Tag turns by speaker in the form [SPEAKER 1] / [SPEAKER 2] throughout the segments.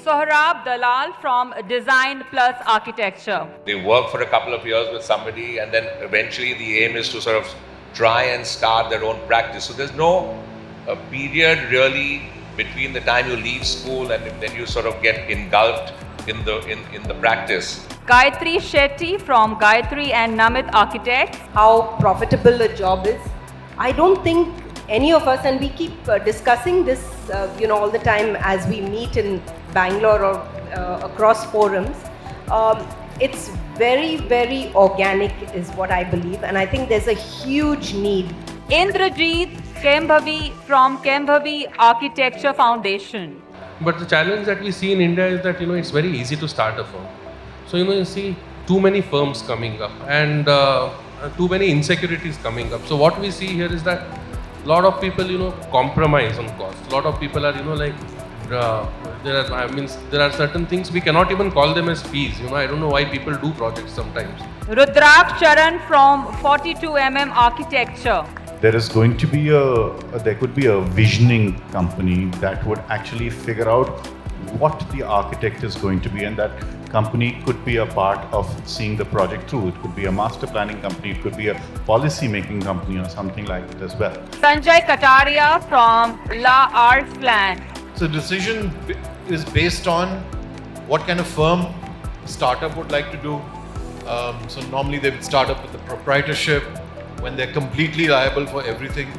[SPEAKER 1] Sohrab Dalal from DesignPlus Architecture.
[SPEAKER 2] They work for a couple of years with somebody, and then eventually the aim is to sort of try and start their own practice. So there's no period really between the time you leave school and then you sort of get engulfed in the practice.
[SPEAKER 1] Gayathri Shetty from Gayathri and Namith Architects.
[SPEAKER 3] How profitable a job is. I don't think any of us, and we keep discussing this, all the time as we meet in Bangalore or across forums. It's very, very organic is what I believe, and I think there's a huge need.
[SPEAKER 1] Indrajit Kembhavi from Kembhavi Architecture Foundation.
[SPEAKER 4] But the challenge that we see in India is that it's very easy to start a firm. So you see too many firms coming up and too many insecurities coming up. So what we see here is that a lot of people compromise on cost. A lot of people are there are certain things we cannot even call them as fees. I don't know why people do projects sometimes.
[SPEAKER 1] Rudraksh Charan from 42mm Architecture.
[SPEAKER 5] There is going to be there could be a visioning company that would actually figure out what the architect is going to be, and that company could be a part of seeing the project through. It could be a master planning company, it could be a policy making company or something like that as well.
[SPEAKER 1] Sanjay Kataria from Archplan.
[SPEAKER 6] So decision is based on what kind of firm a startup would like to do. So normally they would start up with the proprietorship when they're completely liable for everything,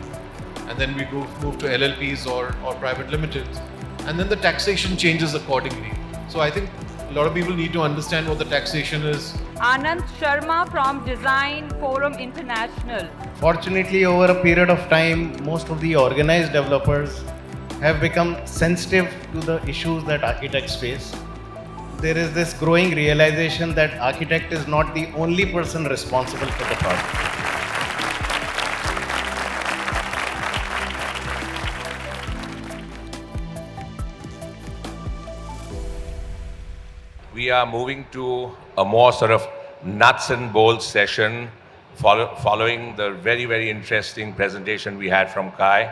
[SPEAKER 6] and then we move to LLPs or private limiteds, and then the taxation changes accordingly. So I think a lot of people need to understand what the taxation is.
[SPEAKER 1] Anand Sharma from Design Forum International.
[SPEAKER 7] Fortunately, over a period of time, most of the organized developers have become sensitive to the issues that architects face. There is this growing realization that architect is not the only person responsible for the project.
[SPEAKER 2] We are moving to a more sort of nuts and bolts session following the very, very interesting presentation we had from Kai.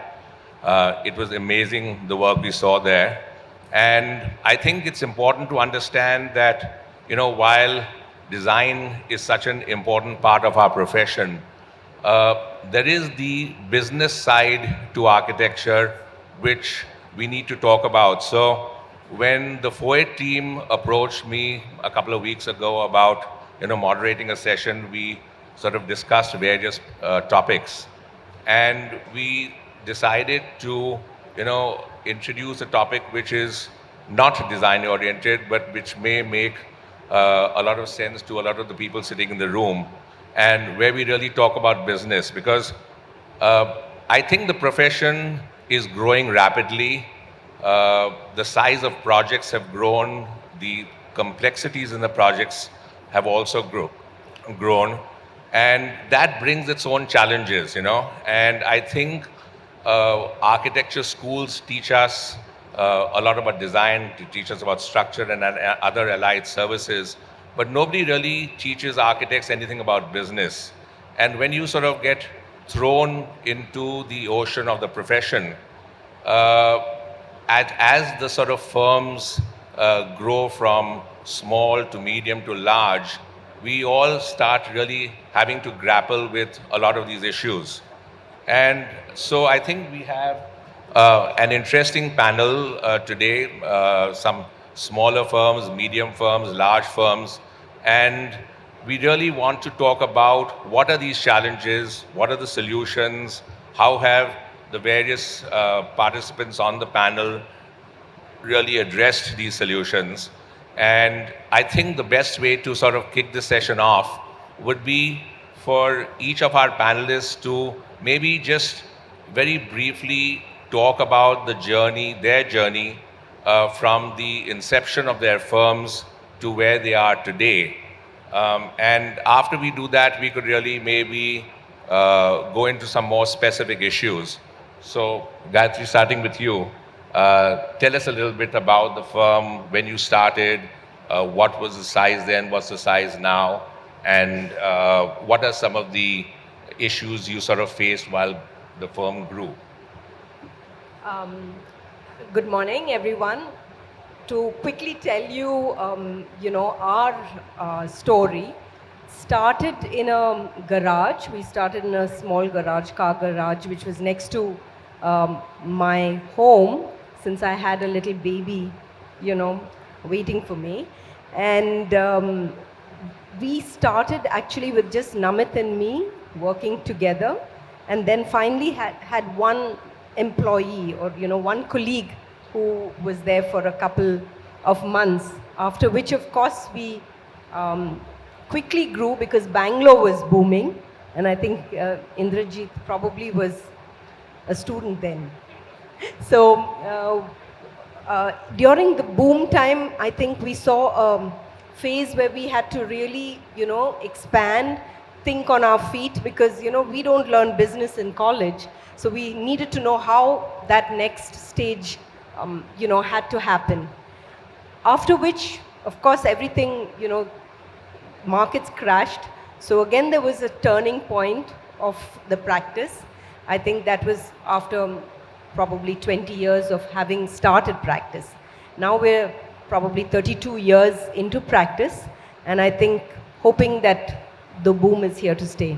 [SPEAKER 2] It was amazing, the work we saw there. And I think it's important to understand that, while design is such an important part of our profession, there is the business side to architecture, which we need to talk about. So when the FOAID team approached me a couple of weeks ago about, moderating a session, we sort of discussed various topics. And we decided to, introduce a topic which is not design oriented, but which may make a lot of sense to a lot of the people sitting in the room, and where we really talk about business, because I think the profession is growing rapidly. The size of projects have grown, the complexities in the projects have also grown, and that brings its own challenges, and I think architecture schools teach us a lot about design, to teach us about structure and other allied services, but nobody really teaches architects anything about business. And when you sort of get thrown into the ocean of the profession, as the sort of firms grow from small to medium to large, we all start really having to grapple with a lot of these issues. And so I think we have an interesting panel today, some smaller firms, medium firms, large firms, and we really want to talk about what are these challenges, what are the solutions, how have the various participants on the panel really addressed these solutions. And I think the best way to sort of kick the session off would be for each of our panelists to maybe just very briefly talk about the journey, their journey, from the inception of their firms to where they are today. And after we do that, we could really maybe go into some more specific issues. So, Gayathri, starting with you, tell us a little bit about the firm, when you started, what was the size then, what's the size now, and what are some of the issues you sort of faced while the firm grew?
[SPEAKER 3] Good morning, everyone. to quickly tell you, our story started in a garage. We started in a small garage, car garage, which was next to my home, since I had a little baby, waiting for me. And we started actually with just Namith and me working together, and then finally had one employee, or one colleague who was there for a couple of months, after which of course we quickly grew because Bangalore was booming, and I think Indrajit probably was a student then. So during the boom time, I think we saw a phase where we had to really, expand, think on our feet, because, we don't learn business in college. So we needed to know how that next stage, had to happen. After which, of course, everything, markets crashed. So again, there was a turning point of the practice. I think that was after probably 20 years of having started practice. Now we're probably 32 years into practice, and I think hoping that the boom is here to stay.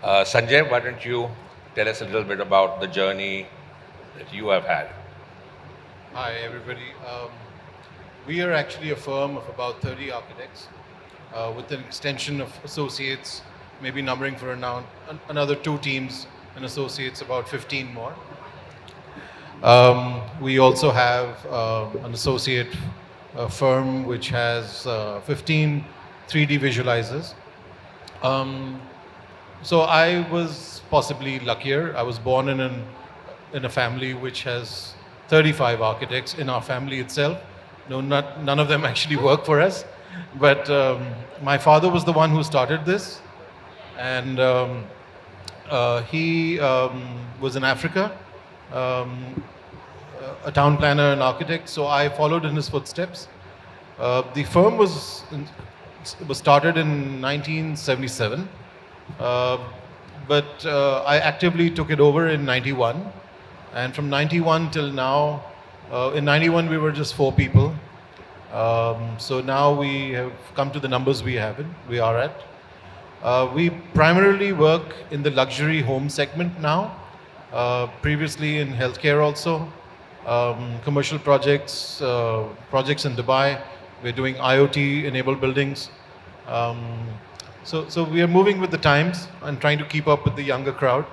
[SPEAKER 2] Sanjay, why don't you tell us a little bit about the journey that you have had?
[SPEAKER 6] Hi, everybody. We are actually a firm of about 30 architects with an extension of associates, maybe numbering for now another 2 teams and associates, about 15 more. We also have an associate firm which has 15 3D visualizers. So I was possibly luckier. I was born in a family which has 35 architects in our family itself. No, none of them actually work for us. But my father was the one who started this. And he was in Africa, a town planner and architect. So I followed in his footsteps. The firm was started in 1977. But I actively took it over in 91. And from 91 till now, in 91 we were just 4 people. So now we have come to the numbers we are at. We primarily work in the luxury home segment now. Previously in healthcare also. Commercial projects, projects in Dubai. We're doing IoT-enabled buildings. So we are moving with the times and trying to keep up with the younger crowd.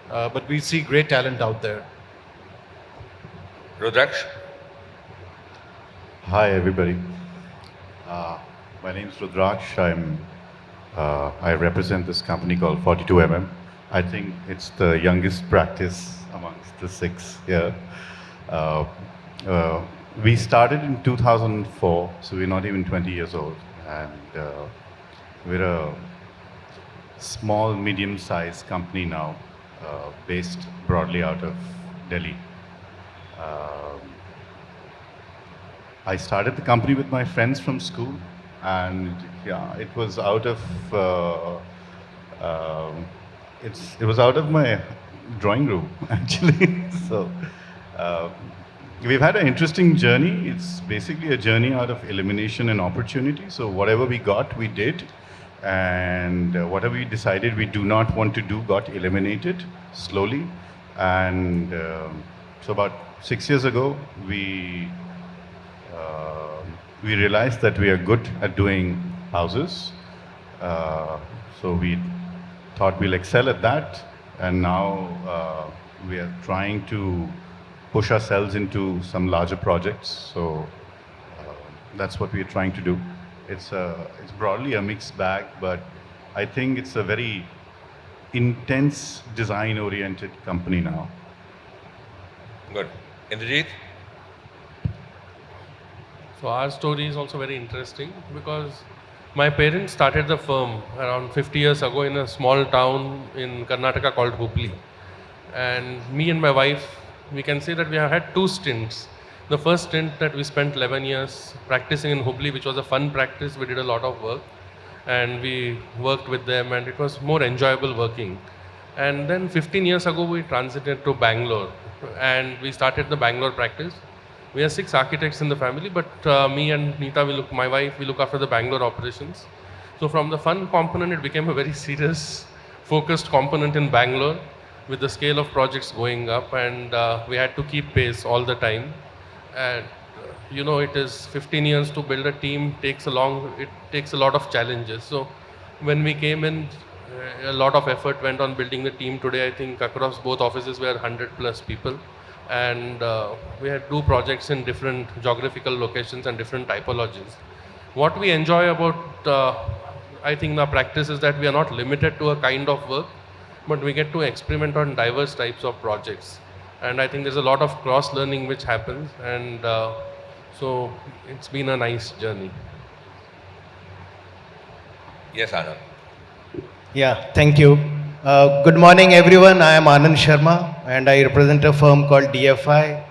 [SPEAKER 6] But we see great talent out there.
[SPEAKER 2] Rudraksh?
[SPEAKER 5] Hi, everybody. My name is Rudraksh. I represent this company called 42mm. I think it's the youngest practice amongst the 6 here. We started in 2004, so we're not even 20 years old. And we're a small, medium-sized company now, based broadly out of Delhi. I started the company with my friends from school, and yeah, it was out of it was out of my drawing room actually. So we've had an interesting journey. It's basically a journey out of elimination and opportunity. So whatever we got, we did, and whatever we decided we do not want to do got eliminated slowly. And so about 6 years ago, we realized that we are good at doing houses. So we thought we'll excel at that, and now we are trying to push ourselves into some larger projects. So that's what we're trying to do. It's broadly a mixed bag, but I think it's a very intense design-oriented company now.
[SPEAKER 2] Good. Indrajit?
[SPEAKER 4] So our story is also very interesting because my parents started the firm around 50 years ago in a small town in Karnataka called Hubli. And me and my wife, we can say that we have had 2 stints. The first stint that we spent 11 years practicing in Hubli, which was a fun practice. We did a lot of work and we worked with them, and it was more enjoyable working. And then 15 years ago, we transited to Bangalore and we started the Bangalore practice. We are 6 architects in the family, but me and Neeta, my wife, we look after the Bangalore operations. So from the fun component, it became a very serious, focused component in Bangalore with the scale of projects going up, and we had to keep pace all the time. And it is 15 years to build a team, it takes a lot of challenges. So when we came in, a lot of effort went on building the team. Today, I think across both offices, we are 100 plus people. And we had do projects in different geographical locations and different typologies. What we enjoy about, I think, the practice is that we are not limited to a kind of work, but we get to experiment on diverse types of projects. And I think there's a lot of cross-learning which happens, and so it's been a nice journey.
[SPEAKER 2] Yes, Anand.
[SPEAKER 7] Yeah, thank you. Good morning, everyone. I am Anand Sharma, and I represent a firm called DFI.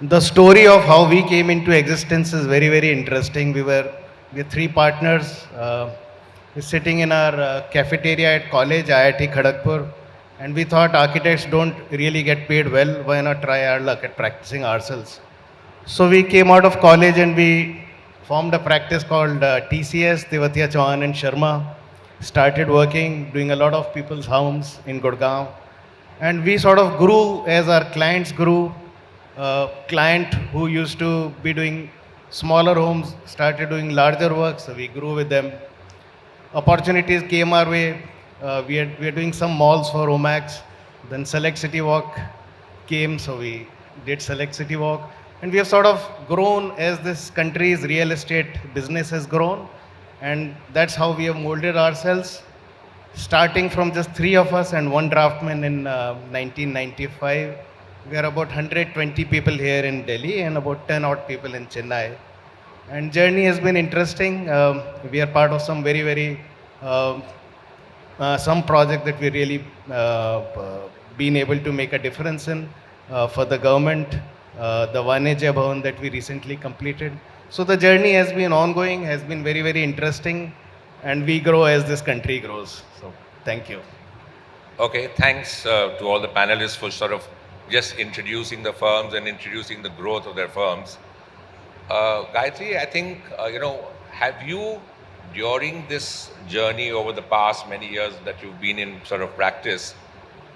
[SPEAKER 7] The story of how we came into existence is very, very interesting. We're 3 partners. We're sitting in our cafeteria at college, IIT Kharagpur, and we thought architects don't really get paid well. Why not try our luck at practicing ourselves? So we came out of college and we formed a practice called TCS, Tewatia Chauhan and Sharma. Started working, doing a lot of people's homes in Gurgaon. And we sort of grew as our clients grew. Client who used to be doing smaller homes started doing larger work, so we grew with them. Opportunities came our way. We are doing some malls for Omax. Then Select City Walk came, so we did Select City Walk. And we have sort of grown as this country's real estate business has grown. And that's how we have molded ourselves, starting from just 3 of us and 1 draftsman in 1995. We are about 120 people here in Delhi and about 10 odd people in Chennai. And journey has been interesting. We are part of some very, very, some project that we really been able to make a difference in for the government, the Vanijya Bhavan that we recently completed. So the journey has been ongoing, has been very, very interesting, and we grow as this country grows. So thank you.
[SPEAKER 2] Okay, thanks to all the panelists for sort of just introducing the firms and introducing the growth of their firms. Gayathri, I think, have you, during this journey over the past many years that you've been in sort of practice,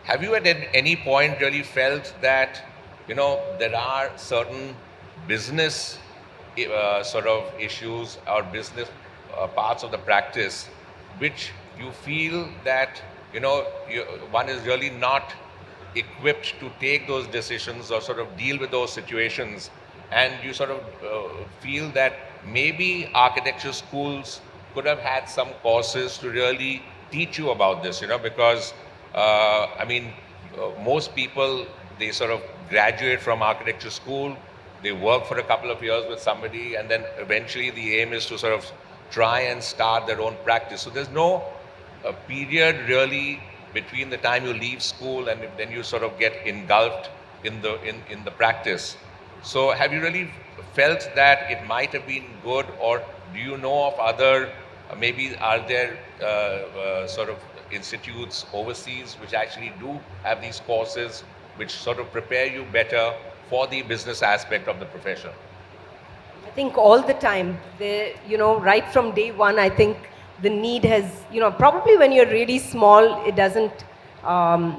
[SPEAKER 2] have you at any point really felt that, there are certain business sort of issues or business parts of the practice which you feel that, one is really not equipped to take those decisions or sort of deal with those situations, and you sort of feel that maybe architecture schools could have had some courses to really teach you about this, because most people, they sort of graduate from architecture school, they work for a couple of years with somebody, and then eventually the aim is to sort of try and start their own practice. So there's no period really between the time you leave school and then you sort of get engulfed in the practice. So have you really felt that it might have been good, or do you know of other, maybe are there sort of institutes overseas which actually do have these courses which sort of prepare you better for the business aspect of the profession?
[SPEAKER 3] I think all the time, right from day one, I think the need has, probably when you're really small, it doesn't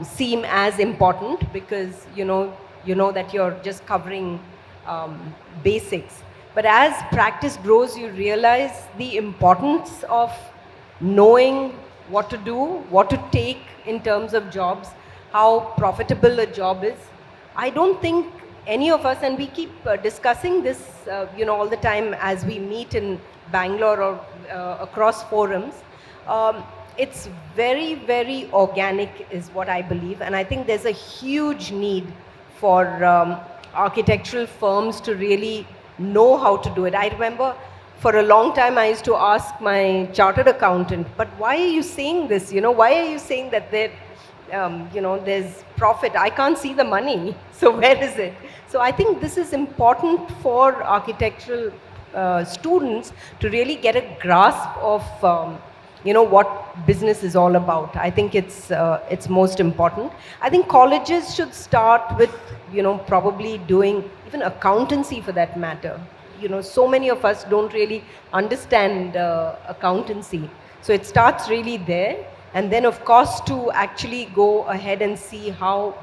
[SPEAKER 3] seem as important because, that you're just covering basics. But as practice grows, you realize the importance of knowing what to do, what to take in terms of jobs, how profitable a job is. I don't think any of us, and we keep discussing this, all the time as we meet in Bangalore or across forums. It's very, very organic is what I believe. And I think there's a huge need for architectural firms to really know how to do it. I remember for a long time I used to ask my chartered accountant, but why are you saying this? Why are you saying that there's profit? I can't see the money. So where is it? So I think this is important for architectural students to really get a grasp of what business is all about. I think it's most important. I think colleges should start with, probably doing even accountancy for that matter. So many of us don't really understand accountancy. So it starts really there. And then, of course, to actually go ahead and see how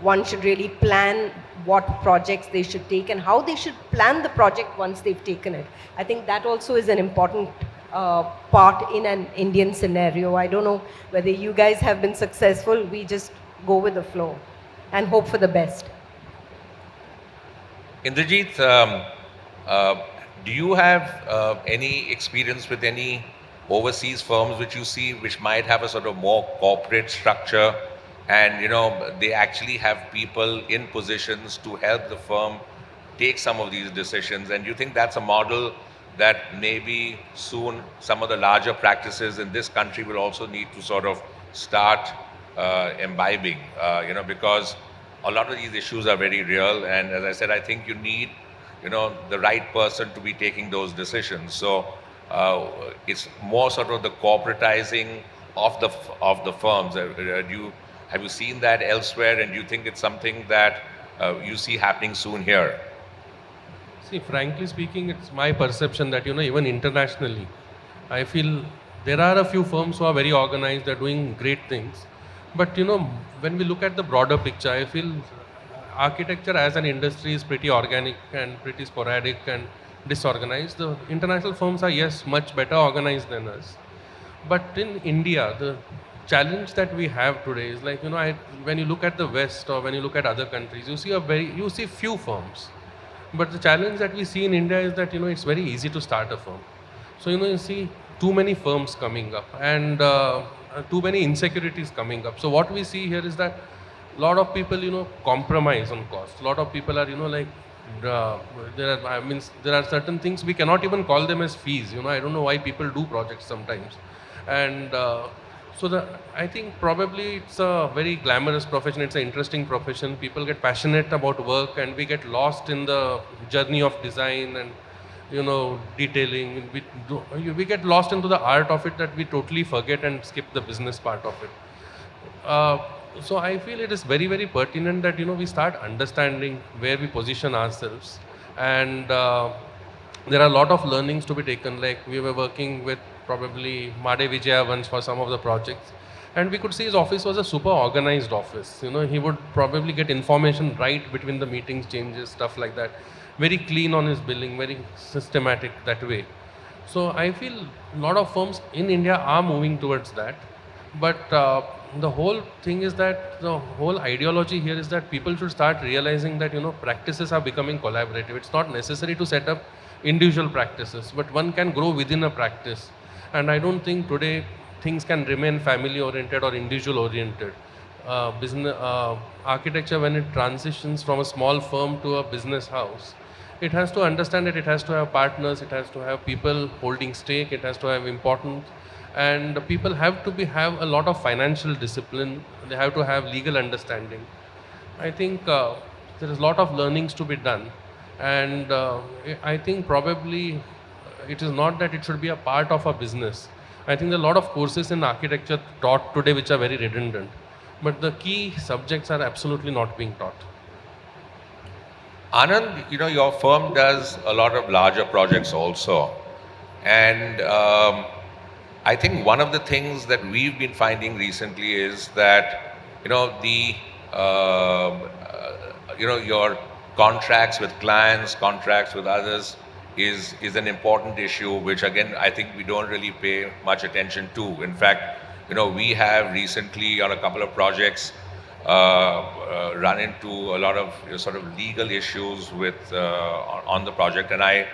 [SPEAKER 3] one should really plan what projects they should take and how they should plan the project once they've taken it. I think that also is an important part in an Indian scenario. I don't know whether you guys have been successful. We just go with the flow and hope for the best.
[SPEAKER 2] Indrajit, do you have any experience with any overseas firms which you see which might have a sort of more corporate structure, and they actually have people in positions to help the firm take some of these decisions? And you think that's a model that maybe soon some of the larger practices in this country will also need to sort of start imbibing, because a lot of these issues are very real, and as I said, I think you need the right person to be taking those decisions. So it's more sort of the corporatizing of the firms. Have you seen that elsewhere, and do you think it's something that you see happening soon here?
[SPEAKER 4] See, frankly speaking, it's my perception that, even internationally, I feel there are a few firms who are very organized, they're doing great things. But, when we look at the broader picture, I feel architecture as an industry is pretty organic and pretty sporadic and disorganized. The international firms are, yes, much better organized than us. But in India, the challenge that we have today is like, when you look at the West or when you look at other countries, you see few firms. But the challenge that we see in India is that, it's very easy to start a firm. So, you see too many firms coming up and too many insecurities coming up. So what we see here is that a lot of people, compromise on cost. A lot of people are, there are certain things we cannot even call them as fees. I don't know why people do projects sometimes. And I think probably it's a very glamorous profession. It's an interesting profession. People get passionate about work, and we get lost in the journey of design and detailing. We get lost into the art of it that we totally forget and skip the business part of it. So I feel it is very, very pertinent that we start understanding where we position ourselves, and there are a lot of learnings to be taken. Like we were working with probably Made Vijaya once for some of the projects, and we could see his office was a super organized office. He would probably get information right between the meetings, changes, stuff like that. Very clean on his billing, very systematic that way. So I feel a lot of firms in India are moving towards that. But the whole thing is that the whole ideology here is that people should start realizing that practices are becoming collaborative. It's not necessary to set up individual practices, but one can grow within a practice. And I don't think today things can remain family oriented or individual oriented. Business architecture, when it transitions from a small firm to a business house, it has to understand that it has to have partners, it has to have people holding stake, it has to have importance, and people have to have a lot of financial discipline. They have to have legal understanding. I think there is a lot of learnings to be done, and I think probably it is not that it should be a part of a business. I think there are a lot of courses in architecture taught today which are very redundant, but the key subjects are absolutely not being taught.
[SPEAKER 2] Anand, your firm does a lot of larger projects also, and I think one of the things that we've been finding recently is that your contracts with clients, contracts with others is an important issue, which again I think we don't really pay much attention to. In fact, we have recently on a couple of projects run into a lot of sort of legal issues with on the project, and I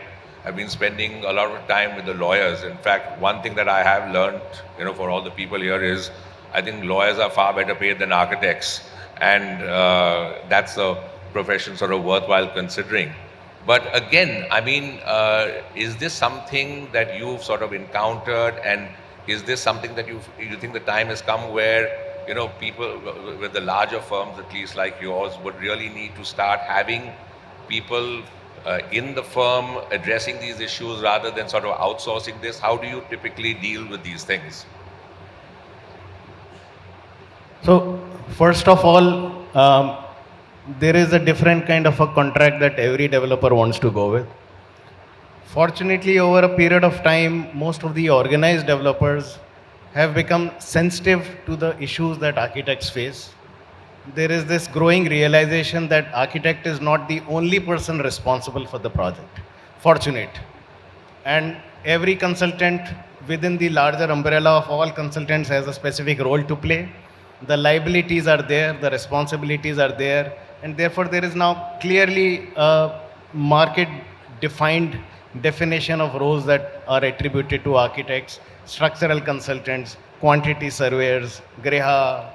[SPEAKER 2] have been spending a lot of time with the lawyers. In fact, one thing that I have learned, for all the people here is, I think lawyers are far better paid than architects, and that's a profession sort of worthwhile considering. But again, I mean, is this something that you've sort of encountered, and is this something that you think the time has come where people with the larger firms, at least like yours, would really need to start having people in the firm addressing these issues rather than sort of outsourcing this? How do you typically deal with these things?
[SPEAKER 7] So, first of all, there is a different kind of a contract that every developer wants to go with. Fortunately, over a period of time, most of the organized developers have become sensitive to the issues that architects face. There is this growing realization that architect is not the only person responsible for the project. Fortunate. And every consultant within the larger umbrella of all consultants has a specific role to play. The liabilities are there, the responsibilities are there, and therefore there is now clearly a market defined definition of roles that are attributed to architects, structural consultants, quantity surveyors, Greha,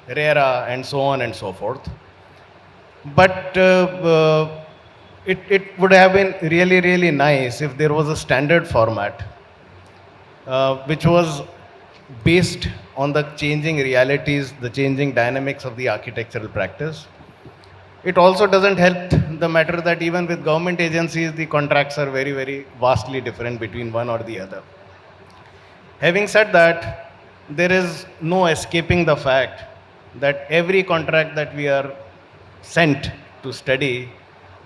[SPEAKER 7] RERA, and so on and so forth. But it would have been really, really nice if there was a standard format which was based on the changing realities, the changing dynamics of the architectural practice. It also doesn't help the matter that even with government agencies, the contracts are very, very vastly different between one or the other. Having said that, there is no escaping the fact that every contract that we are sent to study,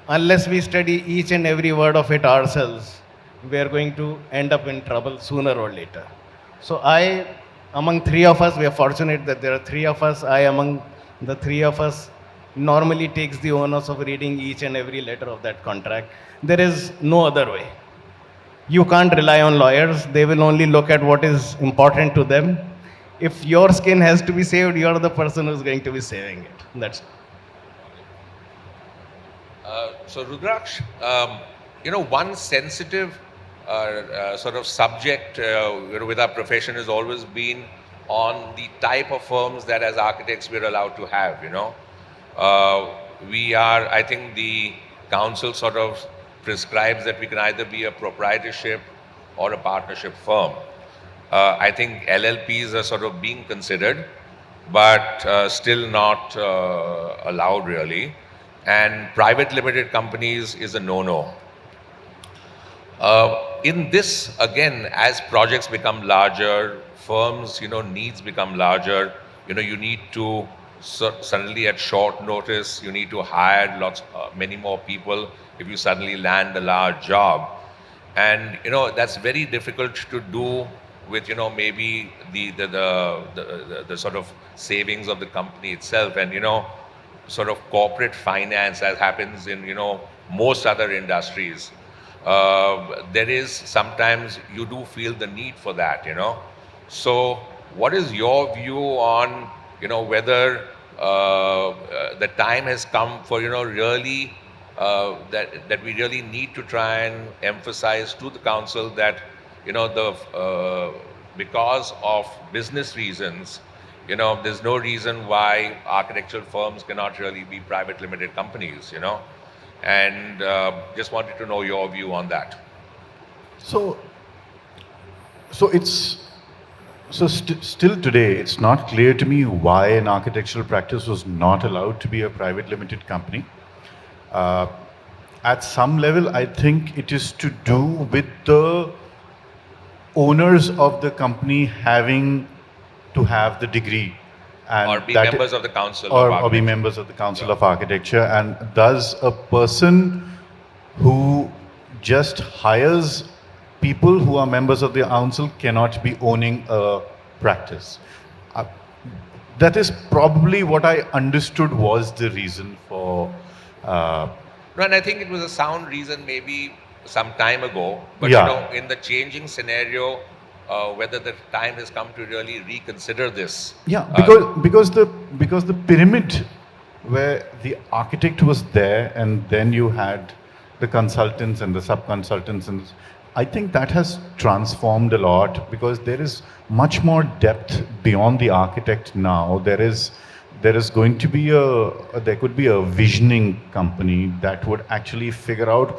[SPEAKER 7] unless we study each and every word of it ourselves, we are going to end up in trouble sooner or later. So among three of us, we are fortunate that there are three of us. Among the three of us, normally takes the onus of reading each and every letter of that contract. There is no other way. You can't rely on lawyers. They will only look at what is important to them. If your skin has to be saved, you're the person who's going to be saving it. That's
[SPEAKER 2] So Rudraksh, one sensitive sort of subject with our profession has always been on the type of firms that as architects we're allowed to have, I think the council sort of prescribes that we can either be a proprietorship or a partnership firm. I think LLPs are sort of being considered, but still not allowed really. And private limited companies is a no-no. In this, again, as projects become larger, firms, needs become larger, you need to suddenly at short notice, you need to hire many more people if you suddenly land a large job. And, that's very difficult to do with, maybe the sort of savings of the company itself and, sort of corporate finance as happens in, most other industries. There is sometimes you do feel the need for that, So what is your view on, whether the time has come for, really that we really need to try and emphasize to the council that, because of business reasons, there's no reason why architectural firms cannot really be private limited companies, and just wanted to know your view on that.
[SPEAKER 5] So still today, it's not clear to me why an architectural practice was not allowed to be a private limited company. At some level, I think it is to do with the owners of the company having to have the degree. And
[SPEAKER 2] or be members of the council
[SPEAKER 5] or be members of the council of architecture, and thus a person who just hires people who are members of the council cannot be owning a practice. That is probably what I understood was the reason for.
[SPEAKER 2] And I think it was a sound reason maybe some time ago, but in the changing scenario, whether the time has come to really reconsider this.
[SPEAKER 5] Yeah, because the pyramid where the architect was there and then you had the consultants and the sub-consultants, and I think that has transformed a lot because there is much more depth beyond the architect now. There is going to be there could be a visioning company that would actually figure out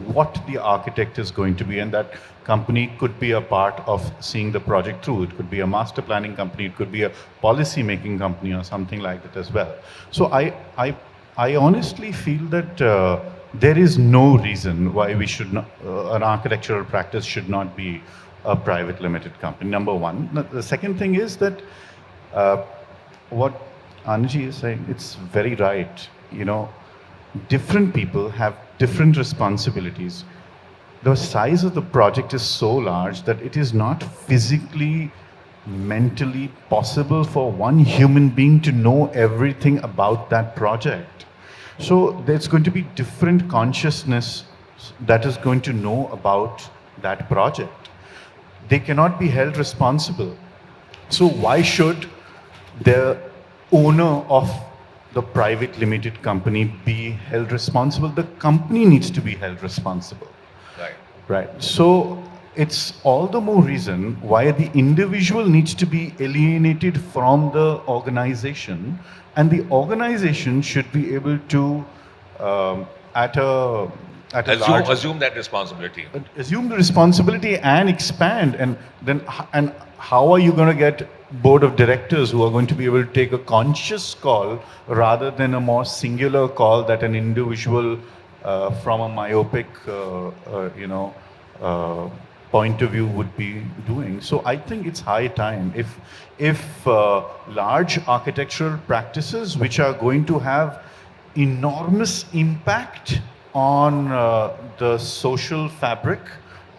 [SPEAKER 5] what the architect is going to be, and that company could be a part of seeing the project through. It could be a master planning company, it could be a policy making company or something like that as well. So I honestly feel that there is no reason why we should not, an architectural practice should not be a private limited company, number one. The second thing is that what Anji is saying, it's very right. You know, different people have different responsibilities. The size of the project is so large that it is not physically, mentally possible for one human being to know everything about that project. So there's going to be different consciousness that is going to know about that project. They cannot be held responsible. So why should the owner of the private limited company be held responsible? The company needs to be held responsible.
[SPEAKER 2] Right.
[SPEAKER 5] Right. So it's all the more reason why the individual needs to be alienated from the organization, and the organization should be able to, at a large,
[SPEAKER 2] Assume that responsibility.
[SPEAKER 5] assume the responsibility and expand. And then, and how are you going to get board of directors who are going to be able to take a conscious call rather than a more singular call that an individual from a myopic, point of view would be doing? So I think it's high time if large architectural practices which are going to have enormous impact on the social fabric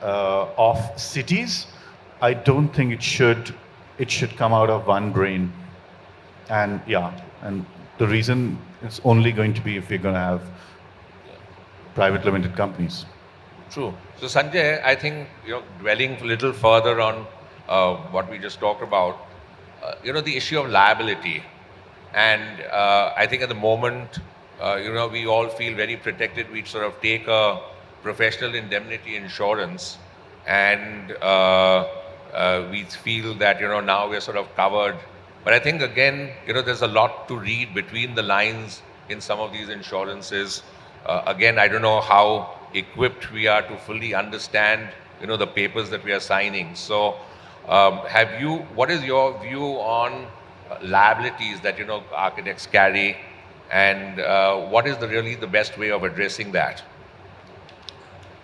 [SPEAKER 5] of cities, I don't think it should come out of one brain. And and the reason it's only going to be if we're going to have private limited companies.
[SPEAKER 2] True. So Sanjay, I think, dwelling a little further on what we just talked about, the issue of liability. And I think at the moment, we all feel very protected. We sort of take a professional indemnity insurance, and we feel that, now we're sort of covered. But I think, again, there's a lot to read between the lines in some of these insurances. Again, I don't know how equipped we are to fully understand, the papers that we are signing. So, what is your view on liabilities that, architects carry, and what is really the best way of addressing that?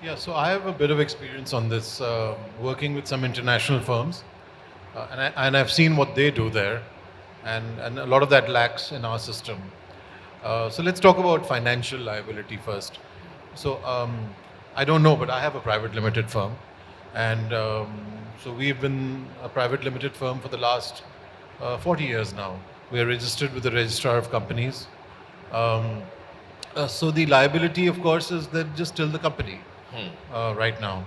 [SPEAKER 6] Yeah, so I have a bit of experience on this, working with some international firms, and I've seen what they do there, and a lot of that lacks in our system. So let's talk about financial liability first. So I don't know, but I have a private limited firm, and so we've been a private limited firm for the last 40 years now. We are registered with the Registrar of Companies. So the liability, of course, is that just till the company right now.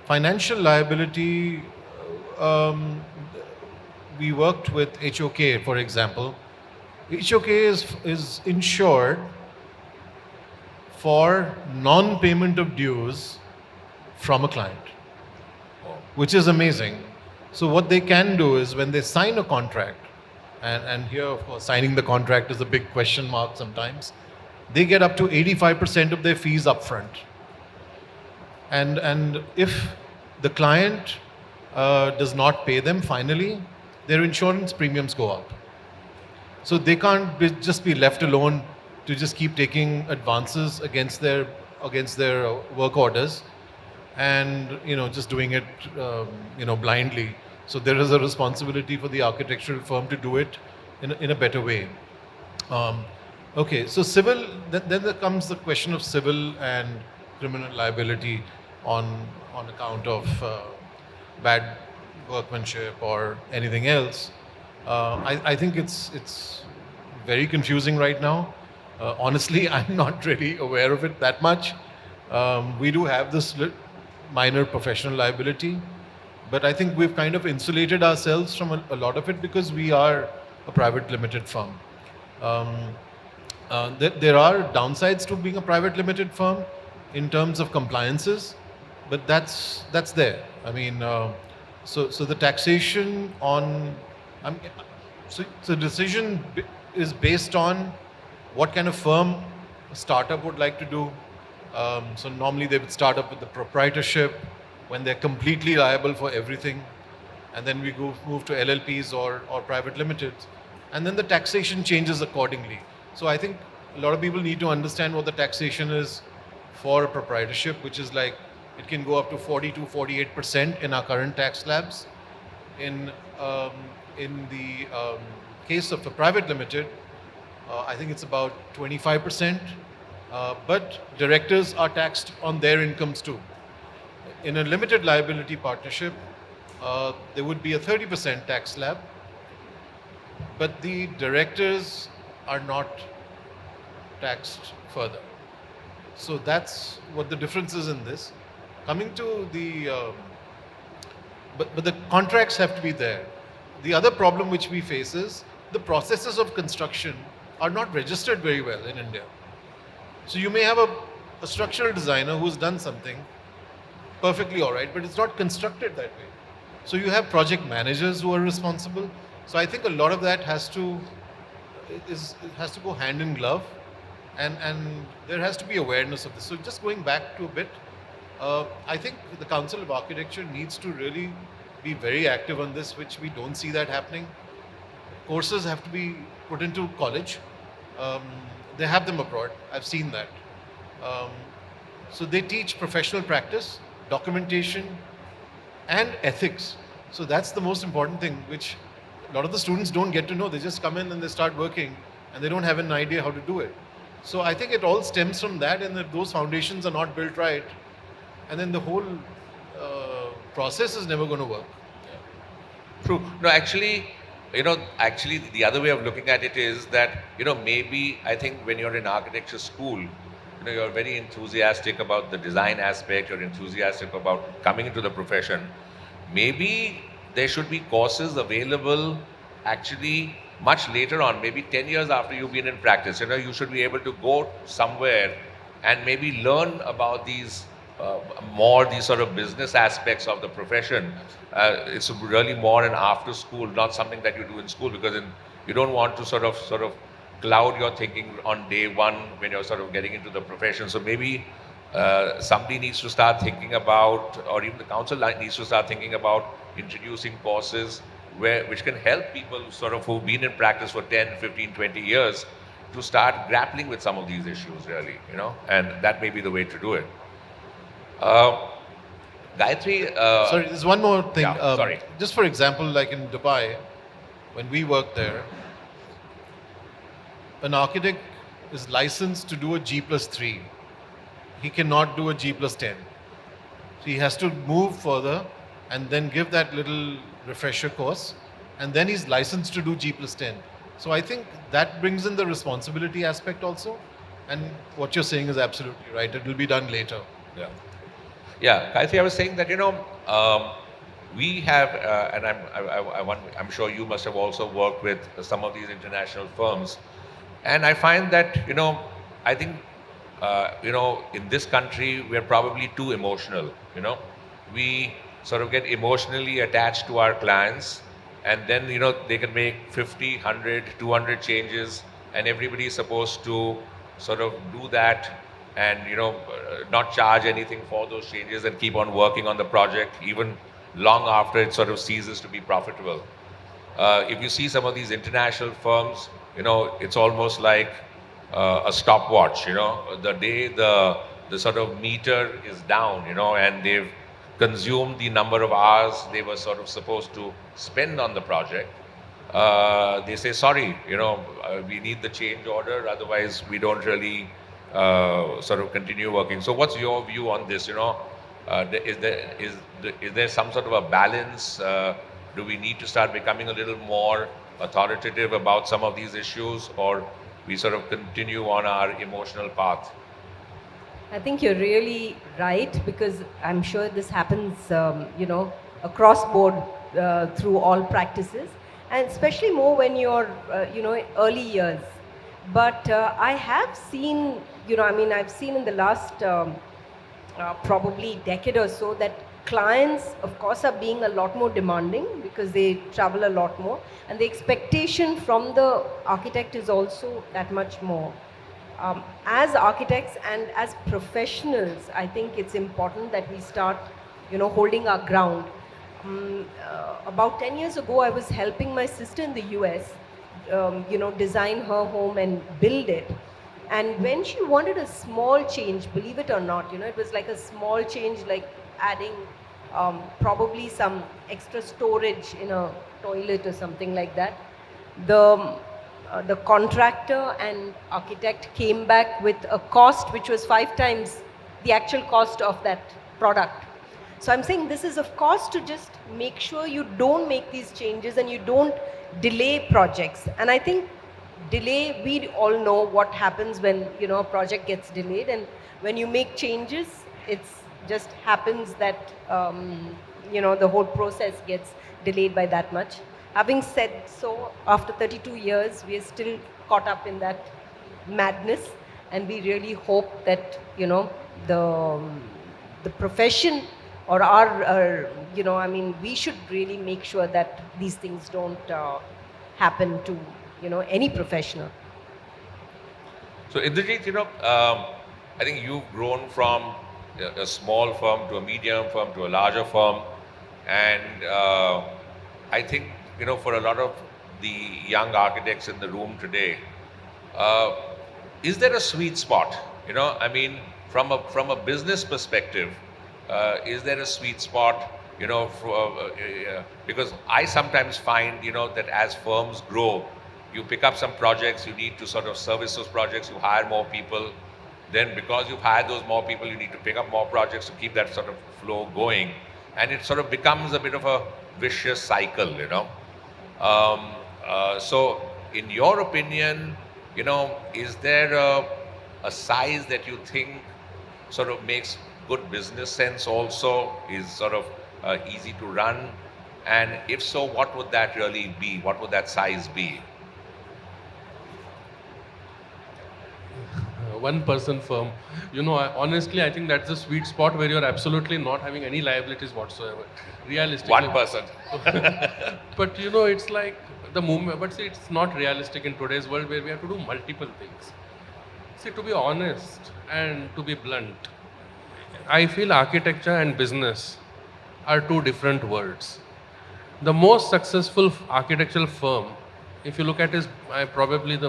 [SPEAKER 6] Financial liability, we worked with HOK, for example. HOK is insured for non-payment of dues from a client, which is amazing. So what they can do is when they sign a contract, and here, of course, signing the contract is a big question mark sometimes, they get up to 85% of their fees upfront. And if the client does not pay them finally, their insurance premiums go up. So they can't just be left alone to just keep taking advances against their work orders, and just doing it blindly. So there is a responsibility for the architectural firm to do it in a better way. Okay, so civil, then there comes the question of civil and criminal liability on account of bad workmanship or anything else. I think it's very confusing right now. Honestly, I'm not really aware of it that much. We do have this minor professional liability, but I think we've kind of insulated ourselves from a lot of it because we are a private limited firm. There are downsides to being a private limited firm in terms of compliances, but that's there. I mean, so the taxation on, so the decision is based on what kind of firm a startup would like to do. So normally they would start up with the proprietorship when they're completely liable for everything, and then we move to LLPs or private limiteds, and then the taxation changes accordingly. So I think a lot of people need to understand what the taxation is for a proprietorship, which is like, it can go up to 40 to 48% in our current tax slabs. In the case of a private limited, I think it's about 25%, but directors are taxed on their incomes too. In a limited liability partnership, there would be a 30% tax slab, but the directors are not taxed further. So that's what the difference is in this. Coming to the, but the contracts have to be there. The other problem which we face is the processes of construction are not registered very well in India. So you may have a structural designer who's done something perfectly all right, but it's not constructed that way. So you have project managers who are responsible. So I think a lot of that has to go hand in glove, and there has to be awareness of this. So just going back to a bit, I think the Council of Architecture needs to really be very active on this, which we don't see that happening. Courses have to be put into college. They have them abroad. I've seen that. So they teach professional practice, documentation, and ethics. So that's the most important thing, which a lot of the students don't get to know. They just come in and they start working, and they don't have an idea how to do it. So I think it all stems from that, and if those foundations are not built right, and then the whole process is never going to work.
[SPEAKER 2] True. No, actually, the other way of looking at it is that, maybe I think when you're in architecture school, you're very enthusiastic about the design aspect, you're enthusiastic about coming into the profession. Maybe there should be courses available actually much later on, maybe 10 years after you've been in practice. You should be able to go somewhere and maybe learn about these these sort of business aspects of the profession. It's really more an after school, not something that you do in school, because you don't want to sort of cloud your thinking on day one when you're sort of getting into the profession. So maybe somebody needs to start thinking about, or even the council needs to start thinking about introducing courses which can help people who've been in practice for 10, 15, 20 years to start grappling with some of these issues, really, and that may be the way to do it. Gayathri,
[SPEAKER 6] sorry, there's one more thing.
[SPEAKER 2] Yeah, sorry.
[SPEAKER 6] Just for example, like in Dubai, when we worked there, an architect is licensed to do a G+3. He cannot do a G+10. So he has to move further and then give that little refresher course, and then he's licensed to do G+10. So I think that brings in the responsibility aspect also, and what you're saying is absolutely right. It will be done later.
[SPEAKER 2] Yeah, Gayathri, I was saying that, we have, and I'm sure you must have also worked with some of these international firms, and I find that, I think, in this country, we're probably too emotional, We sort of get emotionally attached to our clients, and then, they can make 50, 100, 200 changes, and everybody is supposed to sort of do that and, not charge anything for those changes and keep on working on the project even long after it sort of ceases to be profitable. If you see some of these international firms, it's almost like a stopwatch, the day the sort of meter is down, and they've consumed the number of hours they were sort of supposed to spend on the project, they say, sorry, we need the change order, otherwise we don't really sort of continue working. So what's your view on this? Is there some sort of a balance? Do we need to start becoming a little more authoritative about some of these issues, or we sort of continue on our emotional path?
[SPEAKER 3] I think you're really right, because I'm sure this happens, across board through all practices, and especially more when you're, early years. But I have seen, I've seen in the last probably decade or so that clients, of course, are being a lot more demanding because they travel a lot more, and the expectation from the architect is also that much more. As architects and as professionals, I think it's important that we start, holding our ground. About 10 years ago, I was helping my sister in the US, design her home and build it. And when she wanted a small change, believe it or not, it was like a small change, like adding probably some extra storage in a toilet or something like that. The contractor and architect came back with a cost which was 5 times the actual cost of that product. So I'm saying this is of course to just make sure you don't make these changes and you don't delay projects. And I think delay, we all know what happens when a project gets delayed, and when you make changes, it's just happens that the whole process gets delayed by that much. Having said so, after 32 years, we are still caught up in that madness, and we really hope that the profession or our we should really make sure that these things don't happen to any professional.
[SPEAKER 2] So Indrajit, I think you've grown from a small firm to a medium firm to a larger firm, and I think for a lot of the young architects in the room today, is there a sweet spot? From a business perspective, is there a sweet spot? Because I sometimes find that as firms grow, you pick up some projects, you need to sort of service those projects, you hire more people. Then because you've hired those more people, you need to pick up more projects to keep that sort of flow going. And it sort of becomes a bit of a vicious cycle, So in your opinion, is there a size that you think sort of makes good business sense also, is sort of easy to run? And if so, what would that really be? What would that size be?
[SPEAKER 4] One person firm. Honestly, I think that's the sweet spot where you're absolutely not having any liabilities whatsoever. Realistically.
[SPEAKER 2] One person.
[SPEAKER 4] But it's like the movement, but see, it's not realistic in today's world where we have to do multiple things. See, to be honest and to be blunt, I feel architecture and business are two different worlds. The most successful architectural firm, if you look at it, probably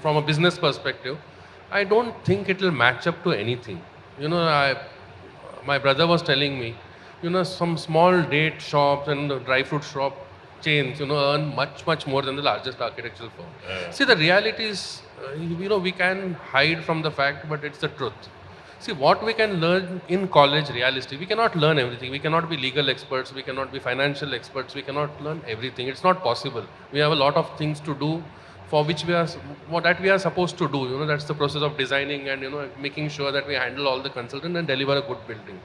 [SPEAKER 4] from a business perspective, I don't think it will match up to anything. My brother was telling me, some small date shops and the dry fruit shop chains, earn much, much more than the largest architectural firm.
[SPEAKER 2] Yeah.
[SPEAKER 4] See, the reality is, we can hide from the fact, but it's the truth. See, what we can learn in college, realistically, we cannot learn everything. We cannot be legal experts, we cannot be financial experts, we cannot learn everything. It's not possible. We have a lot of things to do for which we are supposed to do. That's the process of designing and making sure that we handle all the consultant and deliver a good building.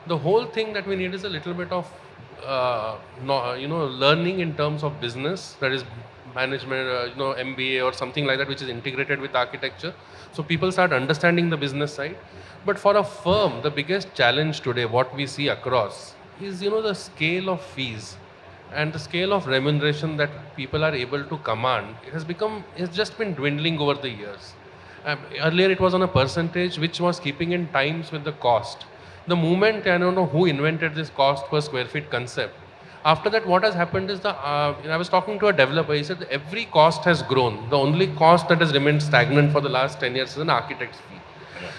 [SPEAKER 4] The whole thing that we need is a little bit of learning in terms of business, that is management, MBA or something like that, which is integrated with architecture. So people start understanding the business side. But for a firm, the biggest challenge today, what we see across, is the scale of fees and the scale of remuneration that people are able to command. It's just been dwindling over the years. Earlier it was on a percentage which was keeping in times with the cost. The moment, I don't know who invented this cost per square feet concept. After that, what has happened is I was talking to a developer, he said every cost has grown. The only cost that has remained stagnant for the last 10 years is an architect's fee.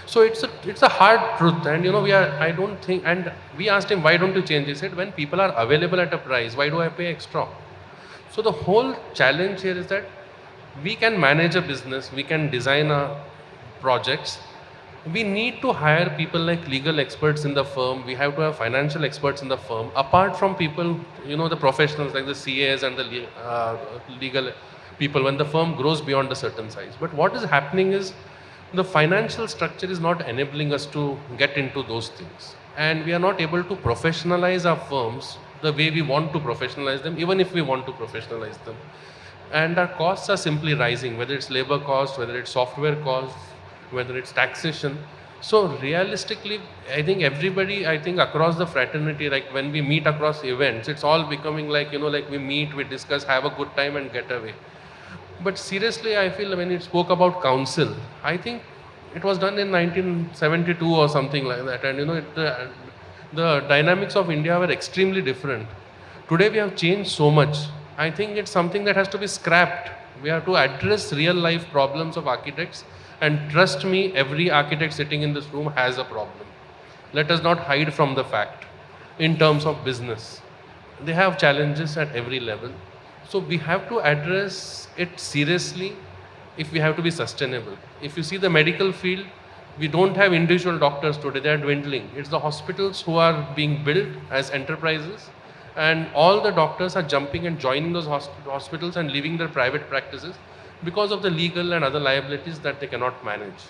[SPEAKER 4] So it's a hard truth, and I don't think, and we asked him, why don't you change? He said, when people are available at a price, why do I pay extra? So the whole challenge here is that we can manage a business, we can design our projects. We need to hire people like legal experts in the firm. We have to have financial experts in the firm. Apart from people, the professionals like the CAs and the legal people, when the firm grows beyond a certain size. But what is happening is, the financial structure is not enabling us to get into those things. And we are not able to professionalize our firms the way we want to professionalize them, even if we want to professionalize them. And our costs are simply rising, whether it's labor costs, whether it's software costs, whether it's taxation. So realistically, I think everybody, across the fraternity, like when we meet across events, it's all becoming like, like we meet, we discuss, have a good time and get away. But seriously, I feel when it spoke about council, I think it was done in 1972 or something like that. And the dynamics of India were extremely different. Today we have changed so much. I think it's something that has to be scrapped. We have to address real life problems of architects And trust me, every architect sitting in this room has a problem. Let us not hide from the fact. In terms of business, they have challenges at every level. So we have to address it seriously if we have to be sustainable. If you see the medical field, we don't have individual doctors today, they are dwindling. It's the hospitals who are being built as enterprises, and all the doctors are jumping and joining those hospitals and leaving their private practices because of the legal and other liabilities that they cannot manage.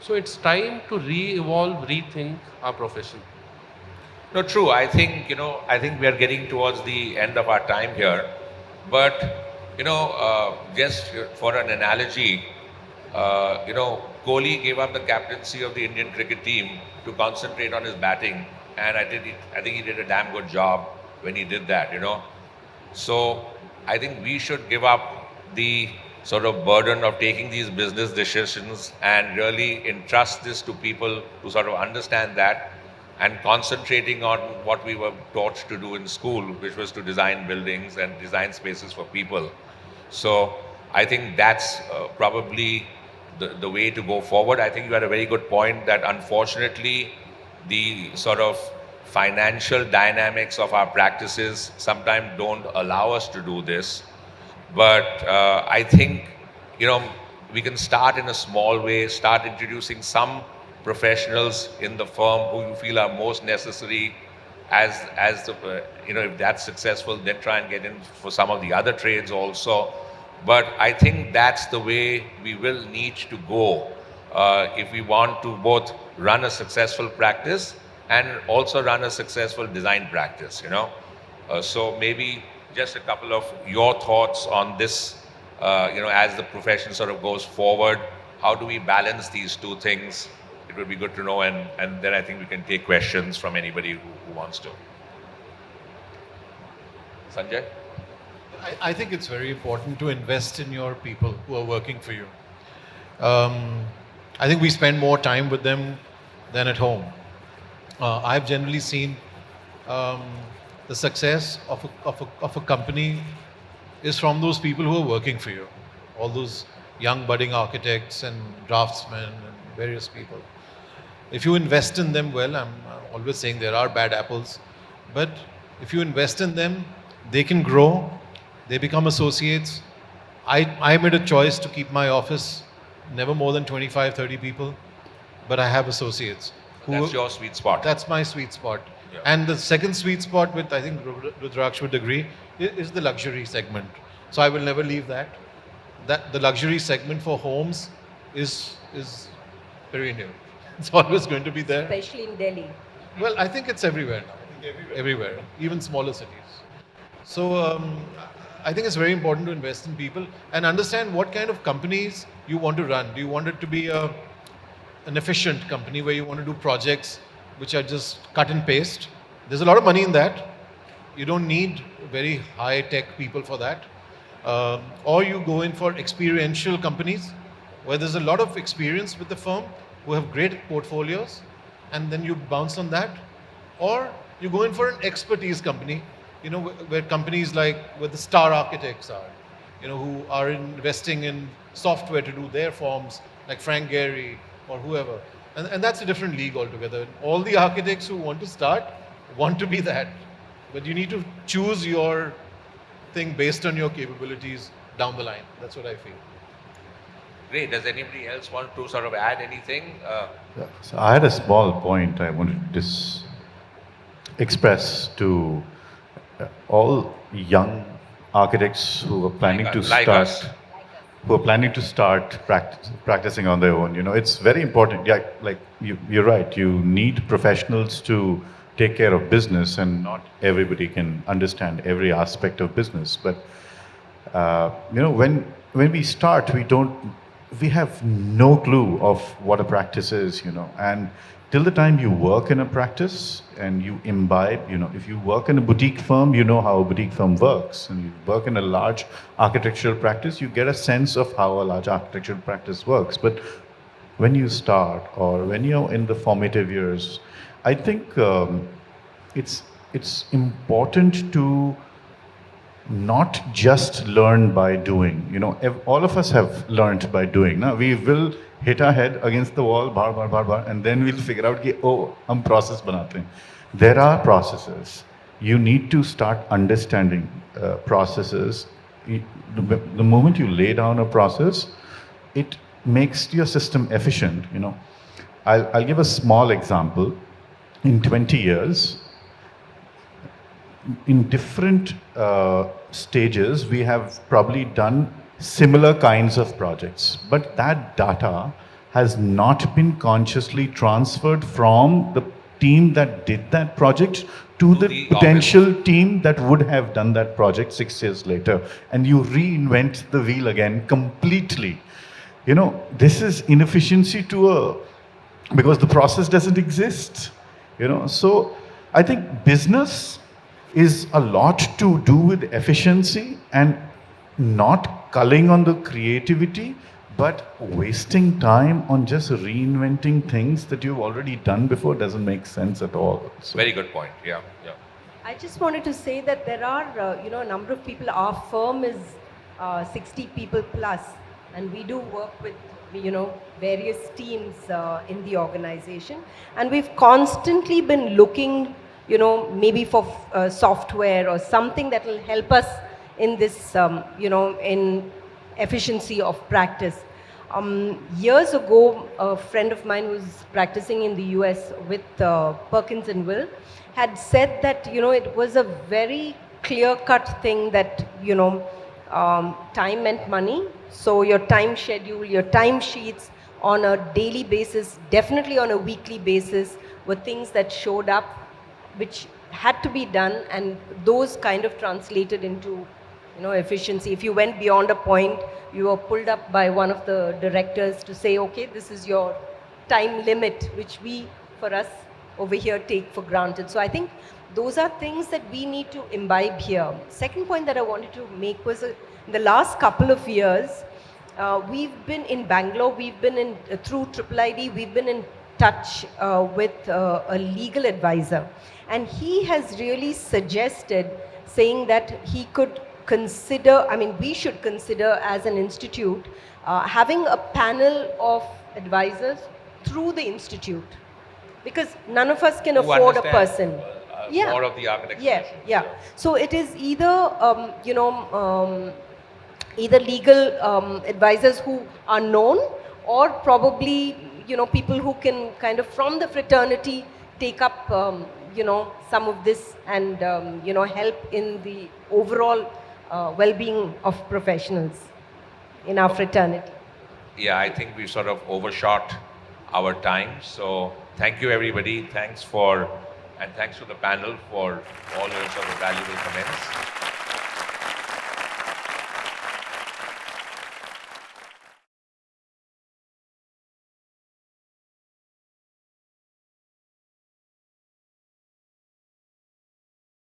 [SPEAKER 4] So it's time to re-evolve, rethink our profession.
[SPEAKER 2] No, true. I think, I think we are getting towards the end of our time here. But, just for an analogy, Kohli gave up the captaincy of the Indian cricket team to concentrate on his batting. And I think he did a damn good job when he did that, So I think we should give up the sort of burden of taking these business decisions and really entrust this to people who sort of understand that, and concentrating on what we were taught to do in school, which was to design buildings and design spaces for people. So I think that's probably the way to go forward. I think you had a very good point that unfortunately the sort of financial dynamics of our practices sometimes don't allow us to do this. But I think, we can start in a small way, start introducing some professionals in the firm who you feel are most necessary as the, if that's successful, then try and get in for some of the other trades also. But I think that's the way we will need to go if we want to both run a successful practice and also run a successful design practice, So maybe just a couple of your thoughts on this, as the profession sort of goes forward. How do we balance these two things? It would be good to know, and then I think we can take questions from anybody who wants to. Sanjay?
[SPEAKER 6] I think it's very important to invest in your people who are working for you. I think we spend more time with them than at home. I've generally seen the success of a company is from those people who are working for you. All those young budding architects and draftsmen and various people. If you invest in them well, I'm always saying there are bad apples, but if you invest in them, they can grow, they become associates. I made a choice to keep my office never more than 25, 30 people, but I have associates.
[SPEAKER 2] That's your sweet spot.
[SPEAKER 6] That's my sweet spot.
[SPEAKER 2] Yeah.
[SPEAKER 6] And the second sweet spot, with I think Rudraksh would agree, is the luxury segment. So I will never leave that. That the luxury segment for homes is perennial. It's always going to be there.
[SPEAKER 3] Especially in Delhi.
[SPEAKER 6] Well, I think it's everywhere now. Everywhere, even smaller cities. So I think it's very important to invest in people and understand what kind of companies you want to run. Do you want it to be an efficient company where you want to do projects which are just cut and paste? There's a lot of money in that. You don't need very high-tech people for that. Or you go in for experiential companies where there's a lot of experience with the firm, who have great portfolios, and then you bounce on that. Or you go in for an expertise company, where companies like where the star architects are, who are investing in software to do their forms, like Frank Gehry or whoever. And that's a different league altogether. All the architects who want to start want to be that. But you need to choose your thing based on your capabilities down the line. That's what I feel.
[SPEAKER 2] Great. Does anybody else want to sort of add anything?
[SPEAKER 5] So I had a small point I wanted to just express to all young architects who are planning to start practicing on their own. It's very important. Yeah, like you're right. You need professionals to take care of business, and not everybody can understand every aspect of business. But when we start, we have no clue of what a practice is, and till the time you work in a practice and you imbibe, if you work in a boutique firm, you know how a boutique firm works, and you work in a large architectural practice, you get a sense of how a large architectural practice works. But when you start, or when you're in the formative years, I think it's important to not just learn by doing. All of us have learned by doing. Now we will hit our head against the wall, and then we'll figure out, कि, oh, हम process बनाते हैं. There are processes. You need to start understanding processes. The moment you lay down a process, it makes your system efficient. I'll give a small example. In 20 years, in different stages, we have probably done similar kinds of projects, but that data has not been consciously transferred from the team that did that project to the potential team that would have done that project 6 years later. And you reinvent the wheel again completely. This is inefficiency because the process doesn't exist. So I think business is a lot to do with efficiency and not culling on the creativity, but wasting time on just reinventing things that you've already done before doesn't make sense at all. So.
[SPEAKER 2] Very good point. Yeah.
[SPEAKER 3] I just wanted to say that there are, a number of people. Our firm is 60 people plus, and we do work with, various teams in the organization. And we've constantly been looking, maybe for software or something that will help us in this, in efficiency of practice. Years ago, a friend of mine who's practicing in the US with Perkins and Will had said that, it was a very clear-cut thing that, time meant money. So your time schedule, your time sheets on a daily basis, definitely on a weekly basis, were things that showed up, which had to be done, and those kind of translated into efficiency. If you went beyond a point, you were pulled up by one of the directors to say, okay, this is your time limit, which we, for us, over here take for granted. So I think those are things that we need to imbibe here. Second point that I wanted to make was in the last couple of years, we've been in Bangalore, we've been through IIID, we've been in touch with a legal advisor. And he has really suggested, saying that he could consider, we should consider as an institute, having a panel of advisors through the institute. Because none of us can afford a person.
[SPEAKER 2] More of the architecture.
[SPEAKER 3] Yeah. So it is either, either legal advisors who are known, or probably, people who can kind of from the fraternity take up, some of this and, help in the overall well-being of professionals in our fraternity.
[SPEAKER 2] Yeah, I think we sort of overshot our time. So thank you, everybody. Thanks to the panel for all your sort of valuable comments.